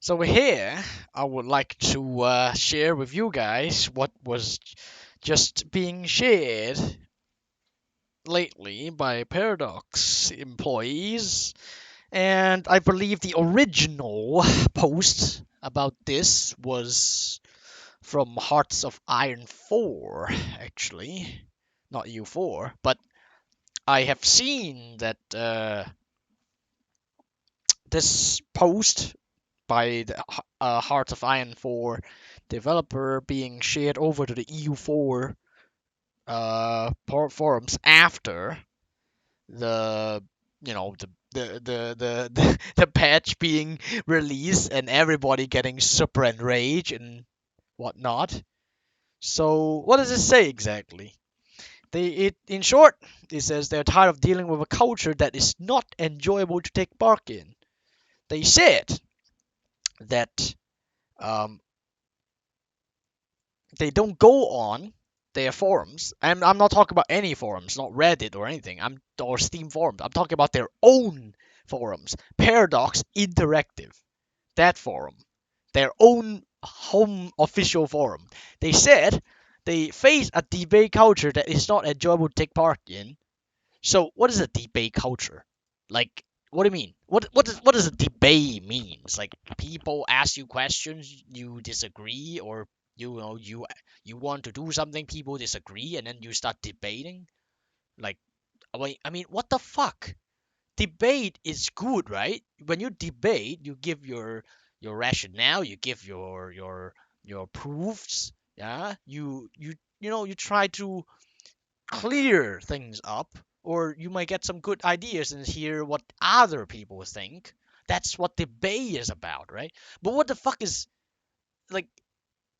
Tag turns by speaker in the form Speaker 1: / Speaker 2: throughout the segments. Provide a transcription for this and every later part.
Speaker 1: So here, I would like to share with you guys what was just being shared lately by Paradox employees. And I believe the original post about this was from Hearts of Iron 4, actually. Not U4, but I have seen that this post by the Hearts of Iron 4 developer being shared over to the EU4 forums after the the patch being released and everybody getting super enraged and whatnot. So what does it say exactly? In short, it says they're tired of dealing with a culture that is not enjoyable to take part in. They said that um, they don't go on their forums. And I'm not talking about any forums, not Reddit or anything. Or Steam forums. I'm talking about their own forums. Paradox Interactive, that forum, their own home official forum. They said they face a debate culture that is not enjoyable to take part in. So what is a debate culture? Like, what do you mean? What does a debate means? Like, people ask you questions, you disagree, or you want to do something, people disagree, and then you start debating. Like, I mean, what the fuck? Debate is good, right? When you debate, you give your rationale, you give your proofs. Yeah, you try to clear things up, or you might get some good ideas and hear what other people think. That's what debate is about, right? But what the fuck is, like,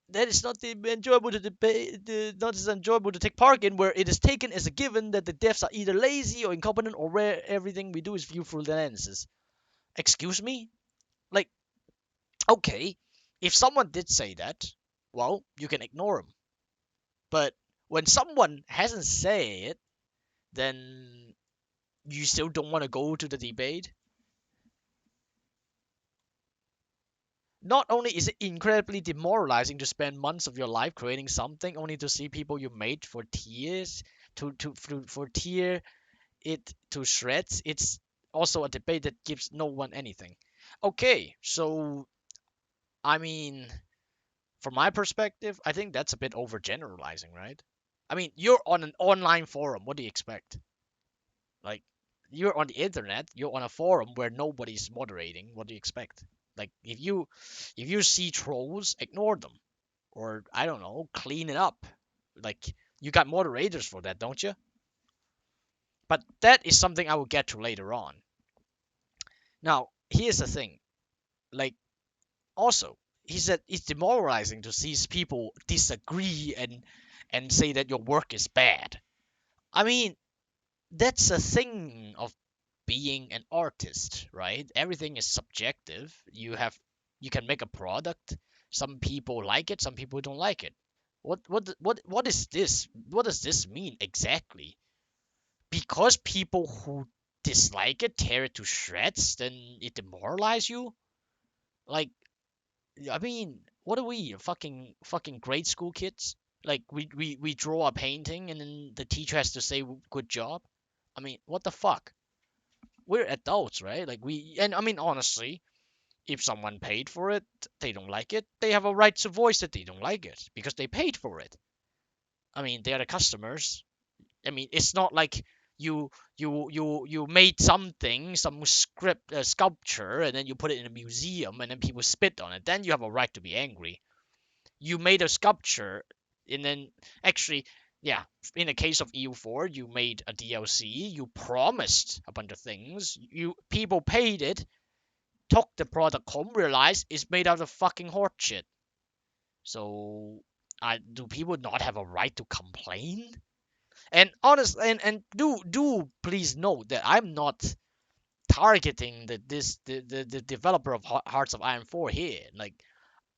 Speaker 1: that is not enjoyable to debate, not as enjoyable to take part in, where it is taken as a given that the devs are either lazy or incompetent, or where everything we do is viewed through the lenses. Excuse me? Like, okay, if someone did say that, well, you can ignore them. But when someone hasn't said it, then you still don't want to go to the debate. Not only is it incredibly demoralizing to spend months of your life creating something only to see people you made for tears for tear it to shreds, it's also a debate that gives no one anything. Okay, so I mean, from my perspective, I think that's a bit overgeneralizing, right? I mean, you're on an online forum. What do you expect? Like, you're on the internet, you're on a forum where nobody's moderating. What do you expect? Like, if you see trolls, ignore them, or I don't know, clean it up. Like, you got moderators for that, don't you? But that is something I will get to later on. Now, here's the thing. Like, also, he said it's demoralizing to see people disagree and say that your work is bad. I mean, that's a thing of being an artist, right? Everything is subjective. You can make a product. Some people like it, some people don't like it. What is this? What does this mean exactly? Because people who dislike it tear it to shreds, then it demoralizes you? Like, I mean, what are we, fucking grade school kids? Like, we draw a painting and then the teacher has to say good job? I mean, what the fuck? We're adults, right? Like, and I mean, honestly, if someone paid for it, they don't like it, they have a right to voice that they don't like it because they paid for it. I mean, they are the customers. I mean, it's not like you made something, some sculpture, and then you put it in a museum and then people spit on it. Then you have a right to be angry. You made a sculpture, and then actually, yeah, in the case of EU4, you made a DLC. You promised a bunch of things. People paid it, took the product home, realized it's made out of fucking horse shit. So, do people not have a right to complain? And honest, and do please note that I'm not targeting the developer of Hearts of Iron 4 here. Like,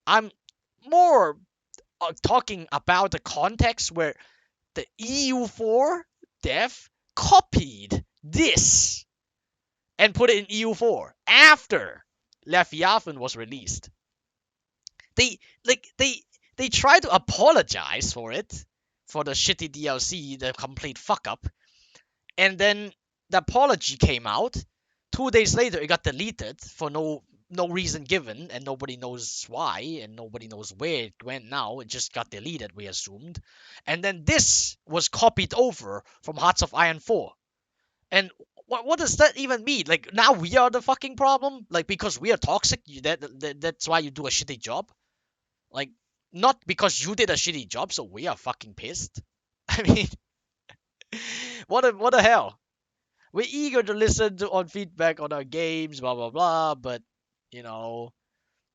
Speaker 1: I'm more talking about the context where the EU4 dev copied this and put it in EU4 after Leviathan was released. They they try to apologize for it, for the shitty DLC, the complete fuck up, and then the apology came out. 2 days later, it got deleted for no reason given, and nobody knows why, and nobody knows where it went now. It just got deleted, we assumed. And then this was copied over from Hearts of Iron 4. And what does that even mean? Like now we are the fucking problem? Like because we are toxic, that's why you do a shitty job? Like not because you did a shitty job, so we are fucking pissed. I mean, what the hell? We're eager to listen to on feedback on our games, blah blah blah, but you know,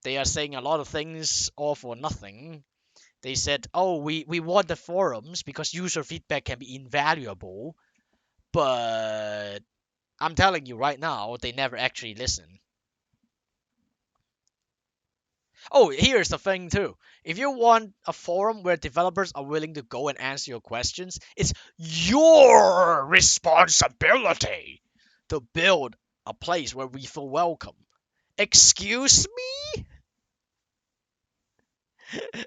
Speaker 1: they are saying a lot of things all for nothing. They said, "Oh, we want the forums because user feedback can be invaluable," but I'm telling you right now, they never actually listen. Oh, here's the thing too. If you want a forum where developers are willing to go and answer your questions, it's your responsibility to build a place where we feel welcome. Excuse me?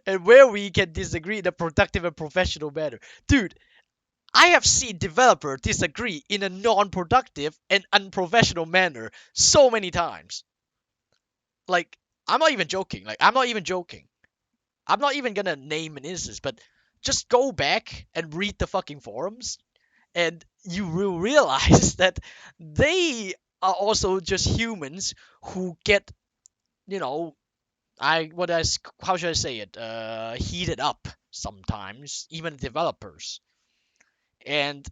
Speaker 1: And where we can disagree in a productive and professional manner. Dude, I have seen developers disagree in a non-productive and unprofessional manner so many times. Like, I'm not even joking. Like, I'm not even joking. I'm not even gonna name an instance, but just go back and read the fucking forums, and you will realize that they are also just humans who get, you know, how should I say it? Heated up sometimes, even developers. And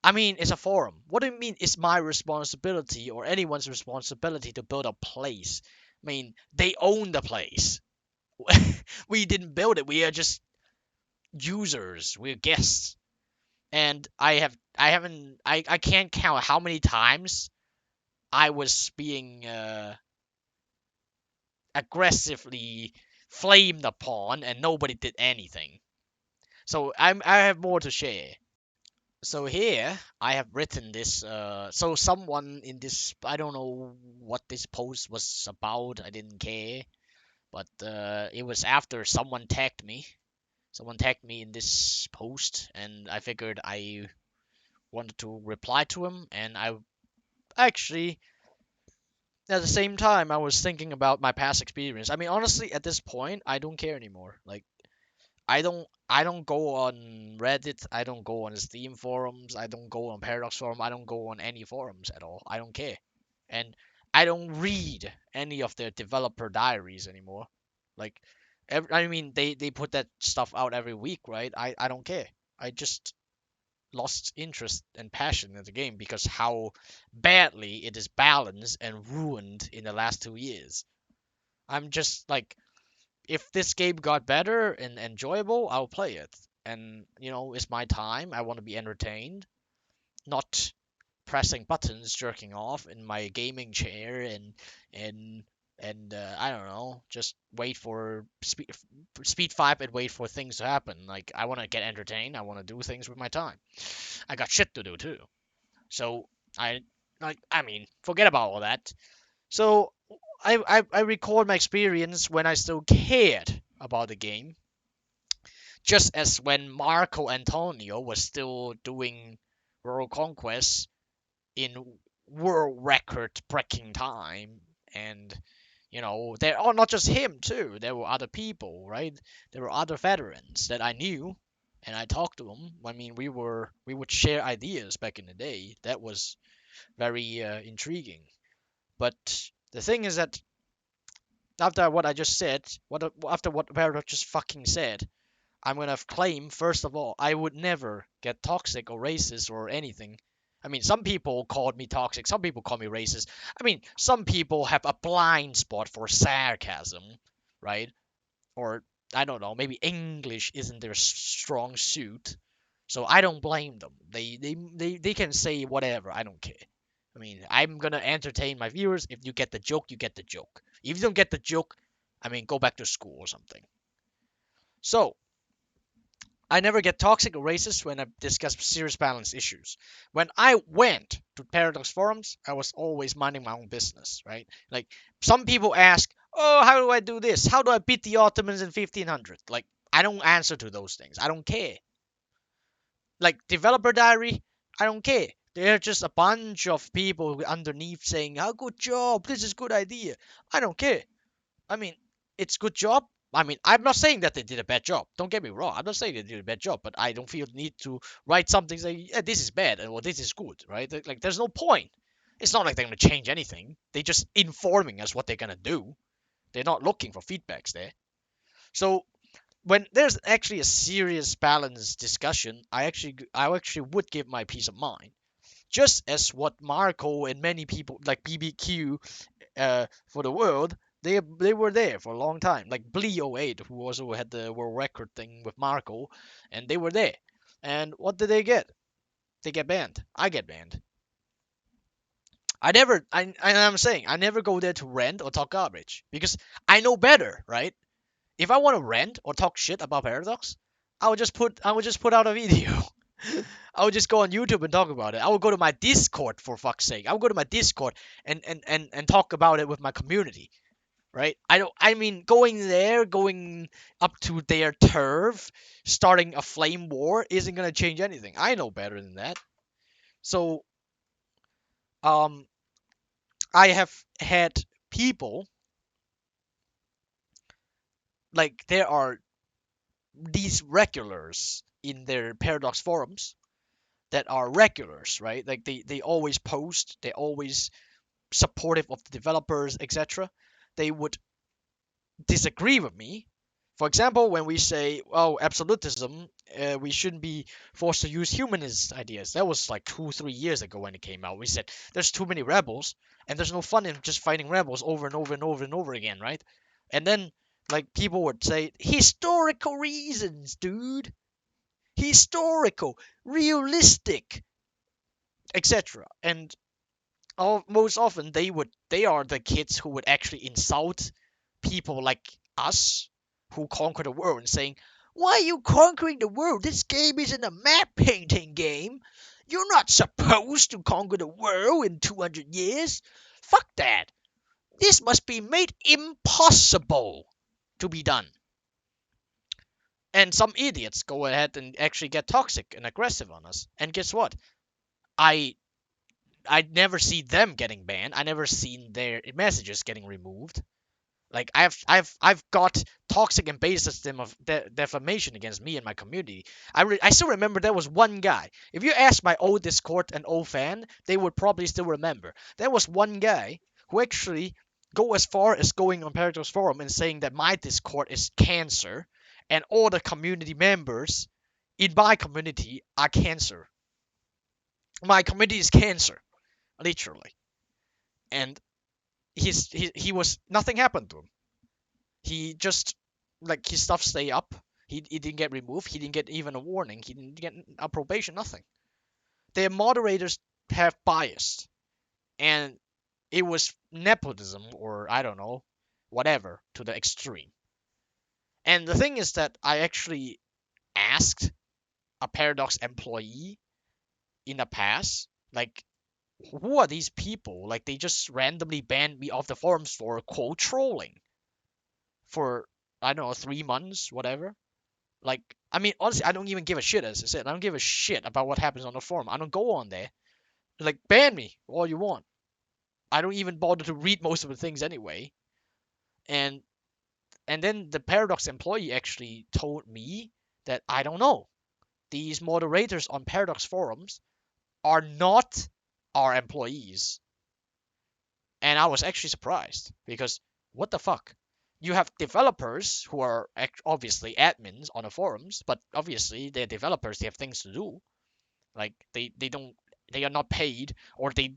Speaker 1: I mean, it's a forum. What do you mean it's my responsibility or anyone's responsibility to build a place? I mean, they own the place. We didn't build it. We are just users. We're guests. And I can't count how many times I was being aggressively flamed upon and nobody did anything. So I have more to share. So here I have written this. So someone in this, I don't know what this post was about. I didn't care, but it was after someone tagged me. Someone tagged me in this post, and I figured I wanted to reply to him. And I actually, at the same time, I was thinking about my past experience. I mean, honestly, at this point, I don't care anymore. Like I don't go on Reddit, I don't go on the Steam forums, I don't go on Paradox forum, I don't go on any forums at all. I don't care. And I don't read any of their developer diaries anymore. Like I mean they put that stuff out every week, right? I don't care. I just lost interest and passion in the game because how badly it is balanced and ruined in the last 2 years. I'm just like if this game got better and enjoyable, I'll play it. And it's my time. I want to be entertained, not pressing buttons, jerking off in my gaming chair and I don't know, just wait for speed 5 and wait for things to happen. Like I want to get entertained. I want to do things with my time. I got shit to do too. So I I mean, forget about all that. So I record my experience when I still cared about the game, just as when Marco Antonio was still doing World Conquest in world record breaking time. And there are not just him too. There were other people, right? There were other veterans that I knew, and I talked to them. I mean, we would share ideas back in the day. That was very intriguing. But the thing is that after what I just said, after what Vera just fucking said, I'm gonna claim first of all I would never get toxic or racist or anything. I mean, some people called me toxic, some people call me racist. I mean, some people have a blind spot for sarcasm, right? Or I don't know, maybe English isn't their strong suit. So I don't blame them. They can say whatever. I don't care. I mean, I'm gonna entertain my viewers. If you get the joke, you get the joke. If you don't get the joke, I mean, go back to school or something. So I never get toxic or racist when I discuss serious balance issues. When I went to Paradox forums, I was always minding my own business, right? Like some people ask, Oh, how do I do this? How do I beat the Ottomans in 1500? Like, I don't answer to those things. I don't care. Like, developer diary, I don't care. They're just a bunch of people underneath saying, "How good job, this is good idea." I don't care. I mean, it's good job. I mean, I'm not saying that they did a bad job. Don't get me wrong. I'm not saying they did a bad job, but I don't feel the need to write something saying, "Yeah, this is bad," and well, this is good, right? Like, there's no point. It's not like they're gonna change anything. They're just informing us what they're gonna do. They're not looking for feedbacks there. So when there's actually a serious balanced discussion, I actually would give my peace of mind. Just as what Marco and many people like BBQ for the world, they were there for a long time. Like Blee08, who also had the world record thing with Marco, and they were there. And what did they get? They get banned. I get banned. I never, I'm saying, I never go there to rant or talk garbage because I know better, right? If I want to rant or talk shit about Paradox, I would just put out a video. I would just go on YouTube and talk about it. I would go to my Discord for fuck's sake. I would go to my Discord and talk about it with my community, right? I mean going there, going up to their turf, starting a flame war isn't gonna change anything. I know better than that. So um I have had people like there are these regulars in their Paradox forums that are regulars, right? Like they always post, they're always supportive of the developers, etc. They would disagree with me. For example, when we say, "Oh, absolutism, we shouldn't be forced to use humanist ideas." That was like 2, 3 years ago when it came out. We said there's too many rebels, and there's no fun in just fighting rebels over and over and over and over again, right? And then like people would say historical reasons, dude, historical, realistic, etc. And most often they are the kids who would actually insult people like us who conquer the world and saying, "Why are you conquering the world? This game isn't a map painting game. You're not supposed to conquer the world in 200 years. Fuck that. This must be made impossible to be done." And some idiots go ahead and actually get toxic and aggressive on us. And guess what? I I never see them getting banned. I never seen their messages getting removed. Like I've got toxic and base system of defamation against me and my community. I still remember there was one guy. If you ask my old Discord and old fan, they would probably still remember. There was one guy who actually go as far as going on Paradox Forum and saying that my Discord is cancer, and all the community members in my community are cancer. My community is cancer, literally. And he was nothing happened to him. He just like his stuff stay up. He didn't get removed. He didn't get even a warning. He didn't get a probation. Nothing. Their moderators have bias, and it was nepotism or I don't know, whatever to the extreme. And the thing is that I actually asked a Paradox employee in the past, like, who are these people? Like, they just randomly banned me off the forums for quote trolling for I don't know 3 months, whatever. Like, I mean, honestly, I don't even give a shit. As I said, I don't give a shit about what happens on the forum. I don't go on there. Like, ban me all you want. I don't even bother to read most of the things anyway. And and then the Paradox employee actually told me that I don't know. These moderators on Paradox forums are not our employees. And I was actually surprised because what the fuck? You have developers who are obviously admins on the forums, but obviously they're developers. They have things to do. Like they don't they are not paid or they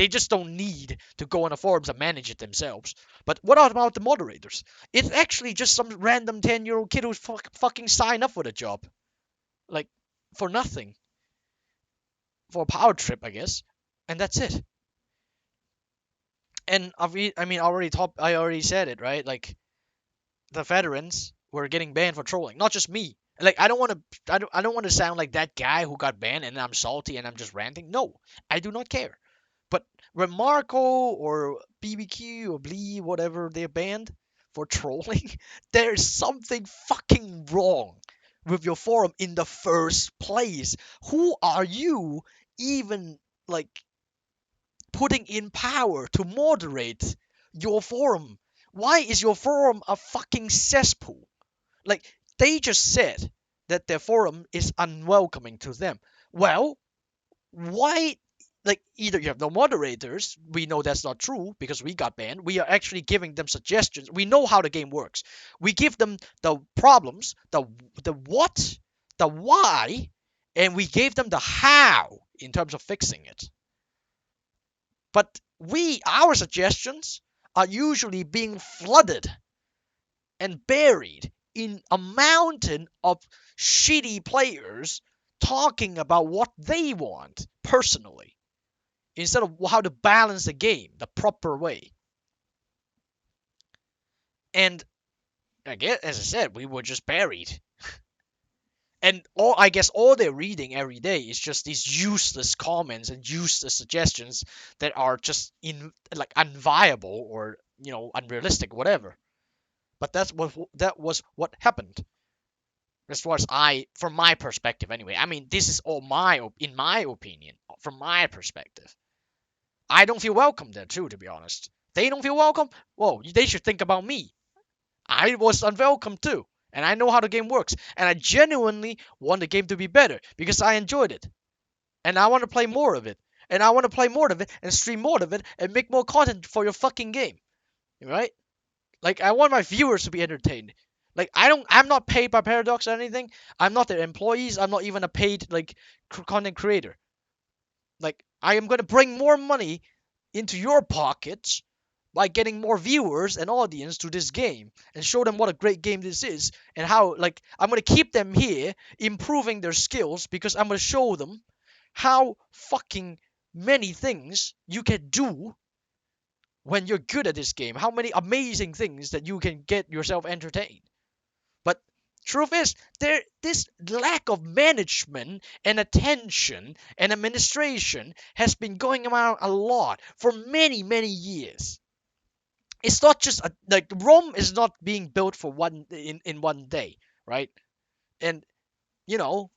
Speaker 1: just don't need to go on the forums and manage it themselves. But what about the moderators? It's actually just some random 10-year-old kid who's fucking signed up for the job, like for nothing, for a power trip, I guess, and that's it. And I mean, I already said it, right? Like the veterans were getting banned for trolling, not just me. Like I don't want to sound like that guy who got banned and I'm salty and I'm just ranting. No, I do not care. But when Marco or BBQ or Blee, whatever they're banned for trolling, there's something fucking wrong with your forum in the first place. Who are you even like putting in power to moderate your forum? Why is your forum a fucking cesspool? Like, they just said that their forum is unwelcoming to them. Well, why? Like, either you have no moderators, we know that's not true because we got banned. We are actually giving them suggestions. We know how the game works. We give them the problems, the what, the why, and we gave them the how in terms of fixing it. But our suggestions are usually being flooded and buried in a mountain of shitty players talking about what they want personally instead of how to balance the game the proper way. And again, as I said, we were just buried. And I guess all they're reading every day is just these useless comments and useless suggestions that are just unviable or unrealistic, whatever. But that was what happened. As far as from my perspective, anyway. I mean, this is all in my opinion, from my perspective. I don't feel welcome there too, to be honest. They don't feel welcome. Well, they should think about me. I was unwelcome too, and I know how the game works, and I genuinely want the game to be better because I enjoyed it, and I want to play more of it, and I want to play more of it, and stream more of it, and make more content for your fucking game, right? Like, I want my viewers to be entertained. Like, I'm not paid by Paradox or anything. I'm not their employees. I'm not even a paid content creator. Like, I am gonna bring more money into your pockets by getting more viewers and audience to this game and show them what a great game this is and how I'm gonna keep them here improving their skills because I'm gonna show them how fucking many things you can do when you're good at this game. How many amazing things that you can get yourself entertained. But truth is, this lack of management and attention and administration has been going around a lot for many, many years. It's not just like Rome is not being built for in one day, right? And you know,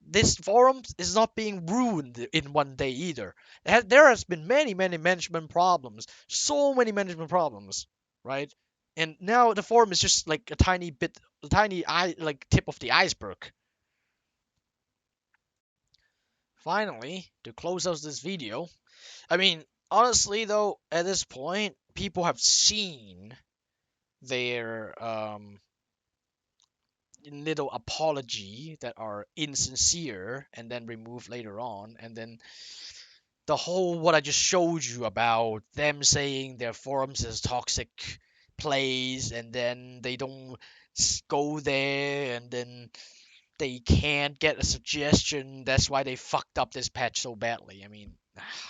Speaker 1: this forum is not being ruined in one day either. There has been many, many management problems, so many management problems, right? And now the forum is just like a tiny tip of the iceberg. Finally, to close out this video, I mean, honestly though, at this point, people have seen their little apology that are insincere and then removed later on, and then the whole what I just showed you about them saying their forums is toxic place, and then they don't go there, and then they can't get a suggestion. That's why they fucked up this patch so badly. I mean,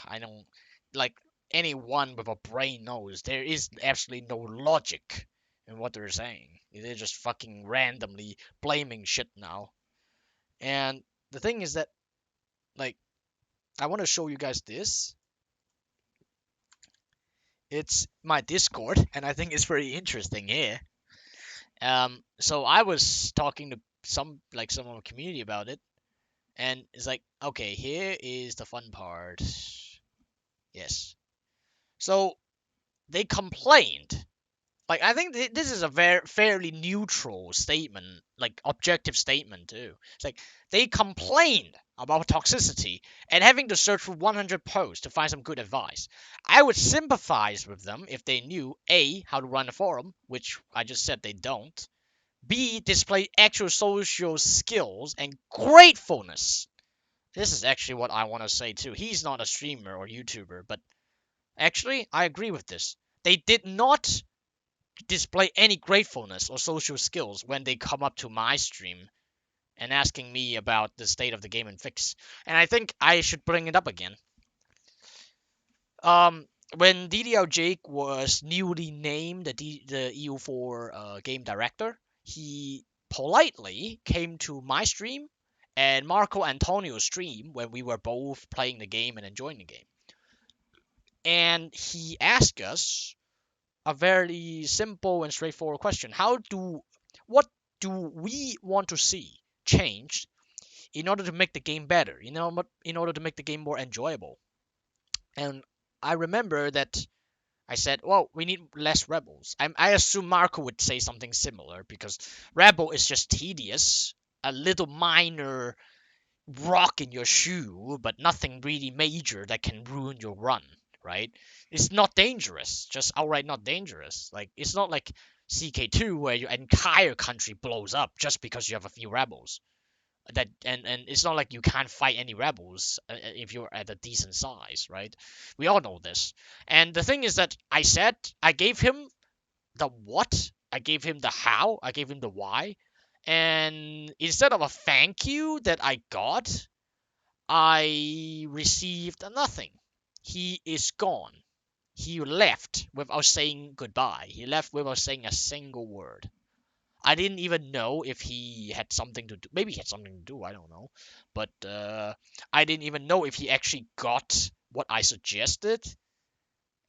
Speaker 1: I don't like anyone with a brain knows there is absolutely no logic in what they're saying. They're just fucking randomly blaming shit now. And the thing is that like I want to show you guys this. It's my Discord, and I think it's very interesting here. So I was talking to some of the community about it, and it's like, okay, here is the fun part. Yes. So they complained. Like, I think this is a very fairly neutral statement, like objective statement too. It's like they complained about toxicity and having to search for 100 posts to find some good advice. I would sympathize with them if they knew A, how to run a forum, which I just said they don't, B, display actual social skills and gratefulness. This is actually what I want to say too. He's not a streamer or YouTuber, but actually, I agree with this. They did not display any gratefulness or social skills when they come up to my stream and asking me about the state of the game and fix. And I think I should bring it up again. When DDL Jake was newly named the EU4 game director, he politely came to my stream and Marco Antonio stream when we were both playing the game and enjoying the game. And he asked us a very simple and straightforward question. What do we want to see changed in order to make the game better, in order to make the game more enjoyable? And I remember that I said, well, we need less rebels. I assume Marco would say something similar because rebel is just tedious, a little minor rock in your shoe, but nothing really major that can ruin your run, right? It's not dangerous, just outright not dangerous. Like, it's not like CK2 where your entire country blows up just because you have a few rebels. And it's not like you can't fight any rebels if you're at a decent size, right? We all know this. And the thing is that I gave him the what, I gave him the how, I gave him the why, and instead of a thank you that I got, I received nothing. He is gone. He left without saying goodbye. He left without saying a single word. I didn't even know if he had something to do. Maybe he had something to do. I don't know. But I didn't even know if he actually got what I suggested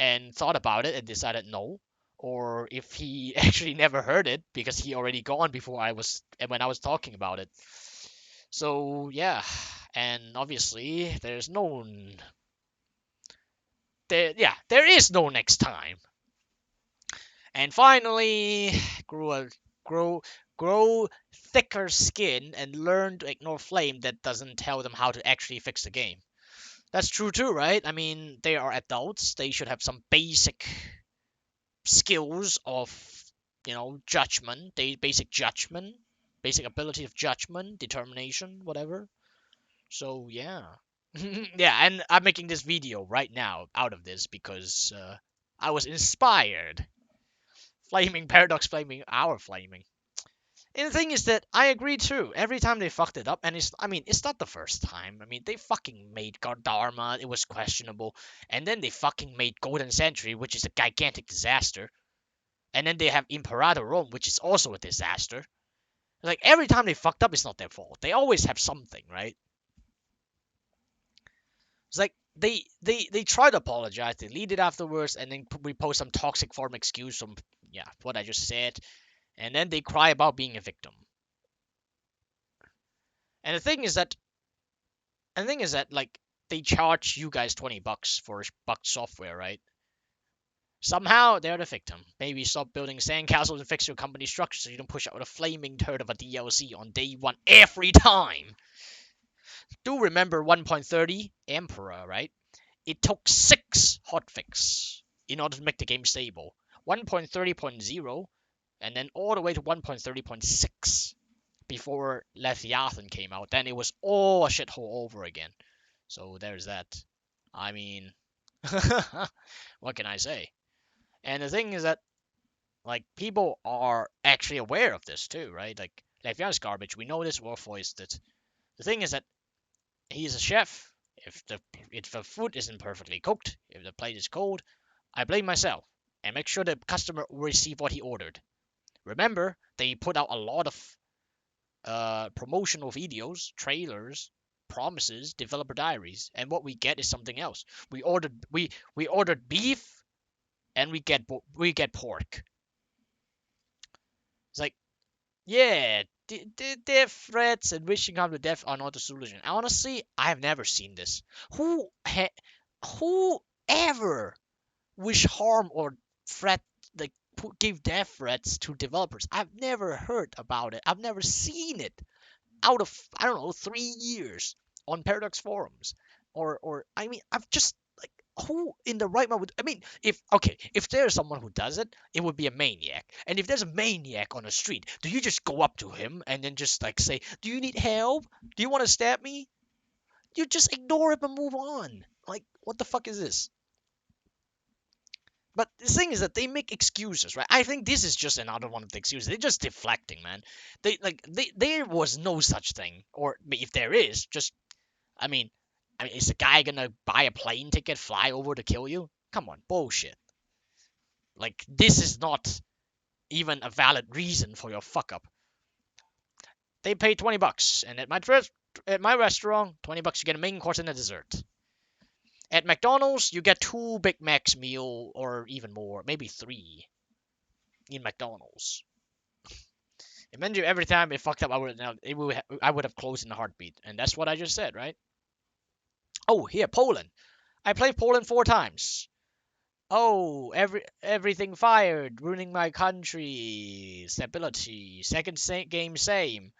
Speaker 1: and thought about it and decided no, or if he actually never heard it because he already gone before I was when I was talking about it. So yeah, and obviously there is no next time. And finally, grew a grow grow thicker skin and learn to ignore flame that doesn't tell them how to actually fix the game. That's true too, right? I mean, they are adults. They should have some basic skills of, judgment, basic judgment, basic ability of judgment, determination, whatever. So yeah. Yeah, and I'm making this video right now out of this because I was inspired. Flaming Paradox flaming our flaming. And the thing is that I agree too. Every time they fucked it up, and it's not the first time. I mean, they fucking made God Dharma, it was questionable, and then they fucking made Golden Century, which is a gigantic disaster, and then they have Imperator Rome, which is also a disaster. Like every time they fucked up, it's not their fault. They always have something, right? It's like they try to apologize, they lead it afterwards, and then we post some toxic form excuse from what I just said, and then they cry about being a victim. And the thing is that like they charge you guys $20 for bugged software, right? Somehow they're the victim. Maybe stop building sandcastles and fix your company structure so you don't push out a flaming turd of a DLC on day one every time. Do remember 1.30 Emperor, right? It took 6 hotfix in order to make the game stable. 1.30.0 and then all the way to 1.30.6 before Leviathan came out. Then it was all a shithole over again. So there's that. I mean, what can I say? And the thing is that, like, people are actually aware of this too, right? Like, Leviathan's garbage. We know this. We'll voice it. The thing is that he's a chef. If the food isn't perfectly cooked, if the plate is cold, I blame myself and make sure the customer will receive what he ordered. Remember, they put out a lot of promotional videos, trailers, promises, developer diaries, and what we get is something else. We ordered beef, and we get pork. It's like, yeah, death threats and wishing harm to death are not the solution. Honestly, I have never seen this. Who ever wish harm or threat, like, give death threats to developers? I've never heard about it. I've never seen it out of, I don't know, 3 years on Paradox forums, or I mean, I've just, like, who in the right mind would? I mean, if there's someone who does it, it would be a maniac. And if there's a maniac on the street, do you just go up to him and then just like say, "Do you need help? Do you want to stab me?" You just ignore him and move on. Like, what the fuck is this? But the thing is that they make excuses, right? I think this is just another one of the excuses. They're just deflecting, man. There was no such thing, or if there is, just I mean, is the guy gonna buy a plane ticket, fly over to kill you? Come on, bullshit. Like, this is not even a valid reason for your fuck up. They paid $20, and at my restaurant, $20 you get a main course and a dessert. At McDonald's, you get 2 Big Macs meal or even more, maybe 3 in McDonald's. Imagine every time it fucked up, I would have closed in a heartbeat, and that's what I just said, right? Oh, here, Poland. I played Poland 4 times. Oh, everything fired, ruining my country, stability. Second game same.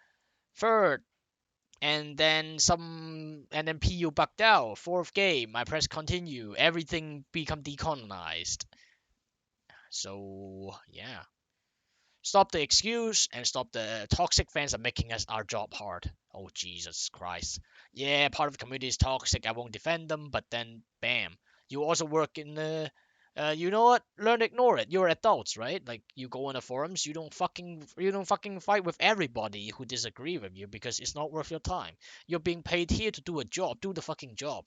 Speaker 1: Third, and then PU bugged out. Fourth game, I press continue. Everything become decolonized. So yeah. Stop the excuse and stop the toxic fans are making us our job hard. Oh Jesus Christ. Yeah, part of the community is toxic. I won't defend them, but then bam, you also work in the. You know what? Learn to ignore it. You're adults, right? Like you go on the forums, you don't fucking fight with everybody who disagree with you because it's not worth your time. You're being paid here to do a job. Do the fucking job.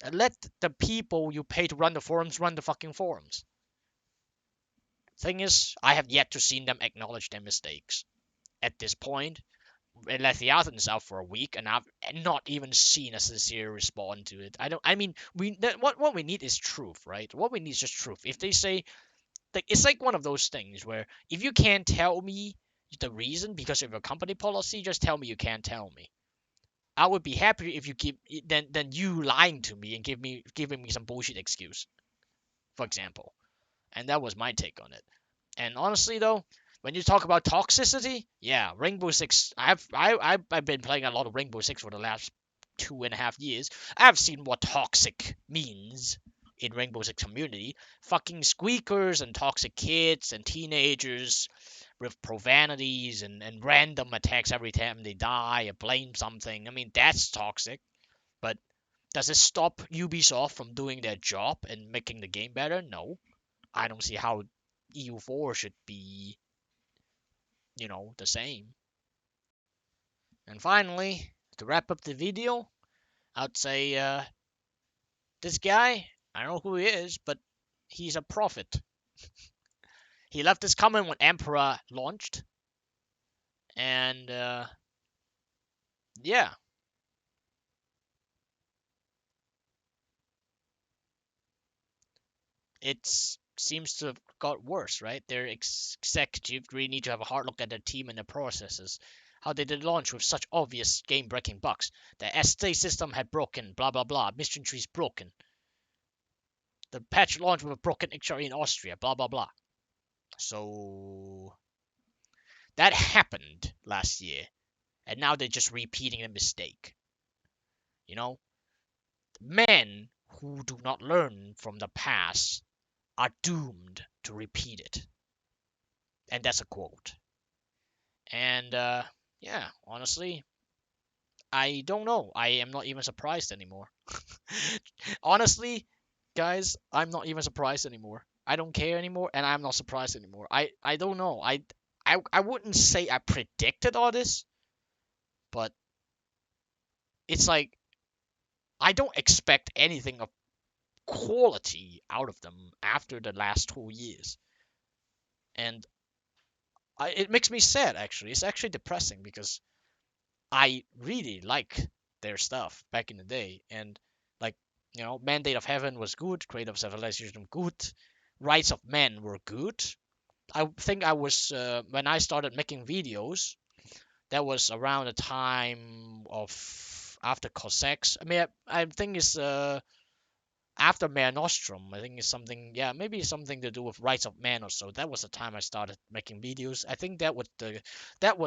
Speaker 1: And let the people you pay to run the forums run the fucking forums. Thing is, I have yet to see them acknowledge their mistakes. At this point, it let the Athens out for a week, and I've not even seen a sincere response to it. I don't. I mean, what we need is truth, right? What we need is just truth. If they say, like, it's like one of those things where if you can't tell me the reason because of your company policy, just tell me you can't tell me. I would be happier if you give than you lying to me and giving me some bullshit excuse, for example. And that was my take on it. And honestly, though, when you talk about toxicity, yeah, Rainbow Six. I've been playing a lot of Rainbow Six for the last 2.5 years. I've seen what toxic means in Rainbow Six community. Fucking squeakers and toxic kids and teenagers with profanities and random attacks every time they die or blame something. I mean, that's toxic. But does it stop Ubisoft from doing their job and making the game better? No. I don't see how EU4 should be, the same. And finally, to wrap up the video, I'd say this guy, I don't know who he is, but he's a prophet. He left this comment when Emperor launched, and yeah, it seems to have got worse, right? Their executive really need to have a hard look at their team and their processes. How they did launch with such obvious game-breaking bugs. The SA system had broken, blah blah blah. Mission trees broken. The patch launched with a broken XRE in Austria, blah blah blah. So that happened last year, and now they're just repeating the mistake. You know, men who do not learn from the past are doomed to repeat it. And that's a quote. And yeah, honestly, I don't know. I am not even surprised anymore. Honestly, guys, I'm not even surprised anymore. I don't care anymore, and I'm not surprised anymore. I don't know. I wouldn't say I predicted all this, but it's like I don't expect anything of quality out of them after the last 2 years, and it makes me sad. Actually, it's actually depressing because I really like their stuff back in the day, and like Mandate of Heaven was good, Creative of Civilization good, Rights of Men were good. I think I was when I started making videos, that was around the time of after Cossacks. I mean, I think it's after Mare Nostrum. I think it's something, yeah, maybe something to do with Rights of Man or so. That was the time I started making videos. I think that was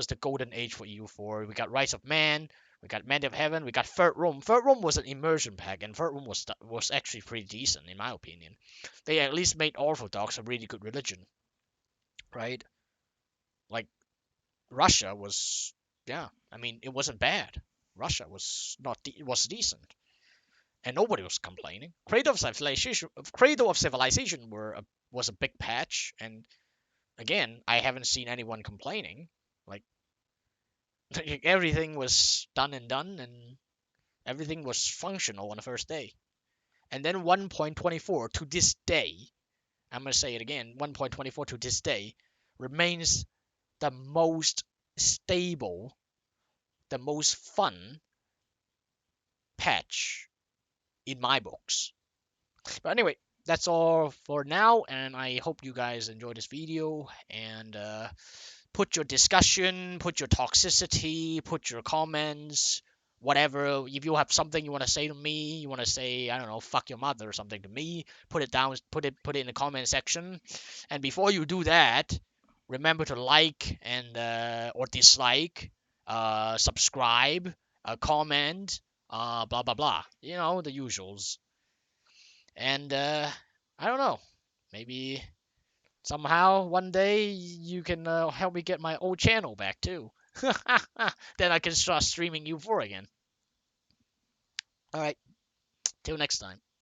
Speaker 1: the golden age for EU4. We got Rights of Man, we got Man of Heaven, we got Third Room. Third Room was an immersion pack, and Third Room was actually pretty decent in my opinion. They at least made Orthodox a really good religion, right? Like Russia was, yeah. I mean, it wasn't bad. Russia was not it was decent, and nobody was complaining. Cradle of Civilization was a big patch, and again, I haven't seen anyone complaining. Like everything was done and done, and everything was functional on the first day. And then 1.24 to this day, I'm gonna say it again, 1.24 to this day remains the most stable, the most fun, patch in my books. But anyway, that's all for now, and I hope you guys enjoy this video, and put your discussion, put your toxicity, put your comments, whatever. If you have something you want to say to me, you want to say, I don't know, fuck your mother or something to me, put it down, put it in the comment section. And before you do that, remember to like and or dislike, subscribe, comment, blah blah blah. You know, the usuals. And I don't know, maybe somehow one day you can help me get my old channel back too. Then I can start streaming U4 again. All right, till next time.